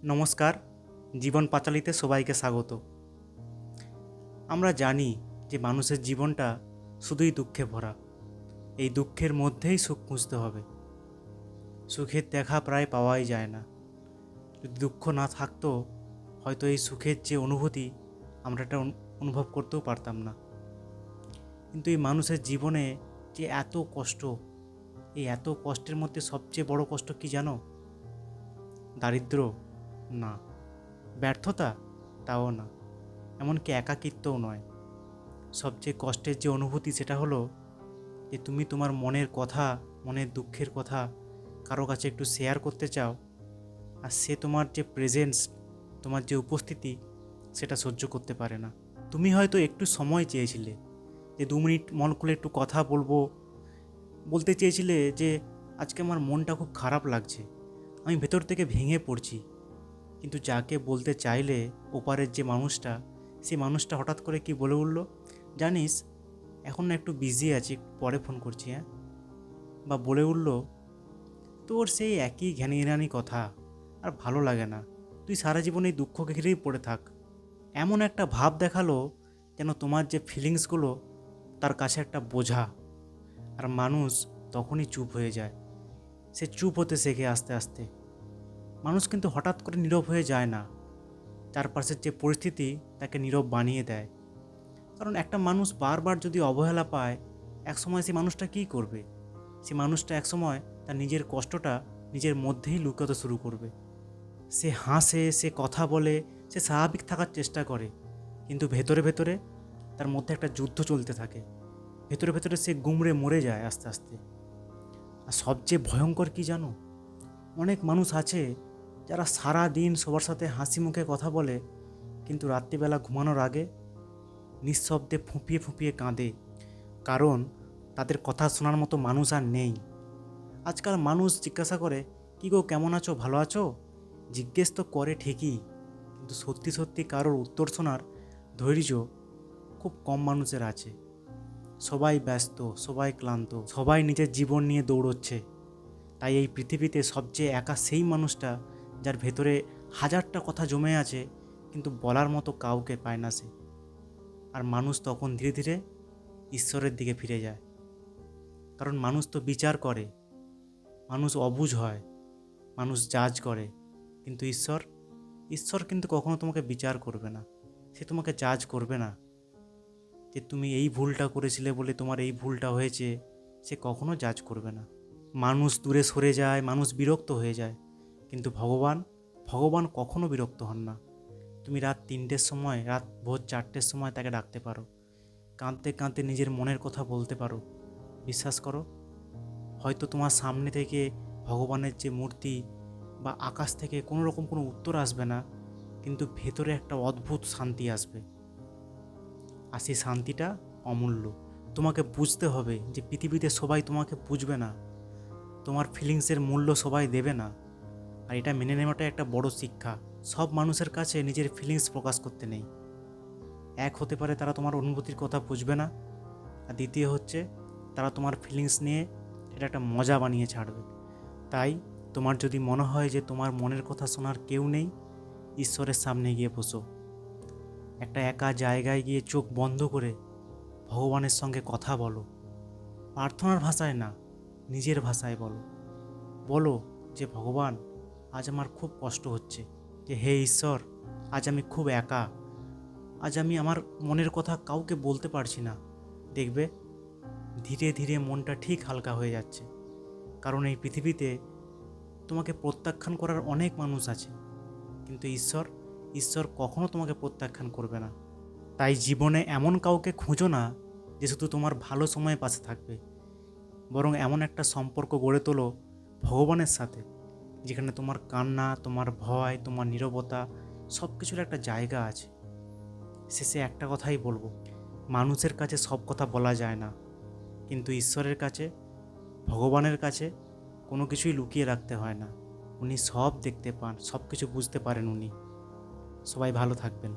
নমস্কার। জীবন পাঁচালীতে সবাইকে স্বাগত। আমরা জানি যে মানুষের জীবনটা শুধুই দুঃখে ভরা। এই দুঃখের মধ্যেই সুখ খুঁজতে হবে। সুখের দেখা প্রায় পাওয়াই যায় না। যদি দুঃখ না থাকতো, হয়তো এই সুখের যে অনুভূতি আমরা এটা অনুভব করতেও পারতাম না। কিন্তু এই মানুষের জীবনে যে এত কষ্ট, এই এত কষ্টের মধ্যে সবচেয়ে বড় কষ্ট কি জানো? দারিদ্র না, ব্যর্থতা তাও না, এমনকি একাকিত্বও নয়। সবচেয়ে কষ্টের যে অনুভূতি সেটা হলো যে তুমি তোমার মনের কথা, মনের দুঃখের কথা কারো কাছে একটু শেয়ার করতে চাও, আর সে তোমার যে প্রেজেন্স, তোমার যে উপস্থিতি সেটা সহ্য করতে পারে না। তুমি হয়তো একটু সময় চেয়েছিলে, যে 2 মিনিট মন খুলে একটু কথা বলতে চেয়েছিলে যে আজকে আমার মনটা খুব খারাপ লাগছে, আমি ভেতর থেকে ভেঙে পড়ছি। কিন্তু যাকে বলতে চাইলে ওপারের যে মানুষটা, সেই মানুষটা হঠাৎ করে কি বলে উঠল, জানিস এখন না একটু বিজি আছি, একটু পরে ফোন করছি, হ্যাঁ। বা বলে উঠল, তোর সেই একই ঘ্যানি কথা, আর ভালো লাগে না, তুই সারা জীবন এই দুঃখকে ঘিরেই পড়ে থাক। এমন একটা ভাব দেখালো যেন তোমার যে ফিলিংসগুলো তার কাছে একটা বোঝা। আর মানুষ তখনই চুপ হয়ে যায়। সে চুপ হতে শেখে আস্তে আস্তে। মানুষ কিন্তু হঠাৎ করে নীরব হয়ে যায় না, চারপাশের যে পরিস্থিতি তাকে নীরব বানিয়ে দেয়। কারণ একটা মানুষ বারবার যদি অবহেলা পায়, একসময় সেই মানুষটা কী করবে? সে মানুষটা একসময় তার নিজের কষ্টটা নিজের মধ্যেই লুকাতে শুরু করবে। সে হাসে, সে কথা বলে, সে স্বাভাবিক থাকার চেষ্টা করে, কিন্তু ভেতরে ভেতরে তার মধ্যে একটা যুদ্ধ চলতে থাকে। ভেতরে ভেতরে সে গুমড়ে মরে যায় আস্তে আস্তে। আর সবচেয়ে ভয়ঙ্কর কি জানো? অনেক মানুষ আছে যারা সারা দিন সবার সাথে হাসি মুখে কথা বলে, কিন্তু রাত্রিবেলা ঘুমানোর আগে নিঃশব্দে ফুঁপিয়ে ফুঁপিয়ে কাঁদে। কারণ তাদের কথা শোনার মতো মানুষ আর নেই। আজকাল মানুষ জিজ্ঞাসা করে, কী গো কেমন আছো, ভালো আছো? জিজ্ঞেস তো করে ঠিকই, কিন্তু সত্যি সত্যি কারোর উত্তর শোনার ধৈর্য খুব কম মানুষের আছে। সবাই ব্যস্ত, সবাই ক্লান্ত, সবাই নিজের জীবন নিয়ে দৌড়চ্ছে। তাই এই পৃথিবীতে সবচেয়ে একা সেই মানুষটা যার ভেতরে হাজারটা কথা জমে আছে, কিন্তু বলার মতো কাউকে পায় না সে। আর মানুষ তখন ধীরে ধীরে ঈশ্বরের দিকে ফিরে যায়। কারণ মানুষ তো বিচার করে, মানুষ অবুঝ হয়, মানুষ জাজ করে, কিন্তু ঈশ্বর কিন্তু কখনো তোমাকে বিচার করবে না। সে তোমাকে জাজ করবে না যে তুমি এই ভুলটা করেছিলে বলে তোমার এই ভুলটা হয়েছে, সে কখনো জাজ করবে না। মানুষ দূরে সরে যায়, মানুষ বিরক্ত হয়ে যায়, কিন্তু ভগবান কখনো বিরক্ত হন না। তুমি রাত 3টের সময়, রাত ভোর 4টের সময় তাকে ডাকতে পারো, কাঁদতে কাঁদতে নিজের মনের কথা বলতে পারো। বিশ্বাস করো, হয়তো তোমার সামনে থেকে ভগবানের যে মূর্তি বা আকাশ থেকে কোনো রকম কোনো উত্তর আসবে না, কিন্তু ভেতরে একটা অদ্ভুত শান্তি আসবে। আর সেই শান্তিটা অমূল্য। তোমাকে বুঝতে হবে যে পৃথিবীতে সবাই তোমাকে বুঝবে না, তোমার ফিলিংসের মূল্য সবাই দেবে না। আর এটা মেনে নেওয়াটা একটা বড় শিক্ষা। সব মানুষের কাছে নিজের ফিলিংস প্রকাশ করতে নেই। এক হতে পারে তারা তোমার অনুভূতির কথা বুঝবে না, আর দ্বিতীয় হচ্ছে তারা তোমার ফিলিংস নিয়ে এটা একটা মজা বানিয়ে ছাড়বে। তাই তোমার যদি মনে হয় যে তোমার মনের কথা শোনার কেউ নেই, ঈশ্বরের সামনে গিয়ে বসো। একটা একা জায়গায় গিয়ে চোখ বন্ধ করে ভগবানের সঙ্গে কথা বলো। প্রার্থনার ভাষায় না, নিজের ভাষায় বলো। বলো যে ভগবান, আজ আমার খুব কষ্ট হচ্ছে, যে হে ঈশ্বর, আজ আমি খুব একা, আজ আমি আমার মনের কথা কাউকে বলতে পারছি না। দেখবে ধীরে ধীরে মনটা ঠিক হালকা হয়ে যাচ্ছে। কারণ এই পৃথিবীতে তোমাকে প্রত্যাখ্যান করার অনেক মানুষ আছে, কিন্তু ঈশ্বর কখনো তোমাকে প্রত্যাখ্যান করবে না। তাই জীবনে এমন কাউকে খুঁজো না যে শুধু তোমার ভালো সময়ে পাশে থাকবে, বরং এমন একটা সম্পর্ক গড়ে তোলো ভগবানের সাথে, যেখানে তোমার কান্না, তোমার ভয়, তোমার নীরবতা সব কিছুর একটা জায়গা আছে। শেষে একটা কথাই বলবো, মানুষের কাছে সব কথা বলা যায় না, কিন্তু ঈশ্বরের কাছে, ভগবানের কাছে কোনো কিছুই লুকিয়ে রাখতে হয় না। উনি সব দেখতে পান, সব কিছু বুঝতে পারেন উনি। সবাই ভালো থাকবেন।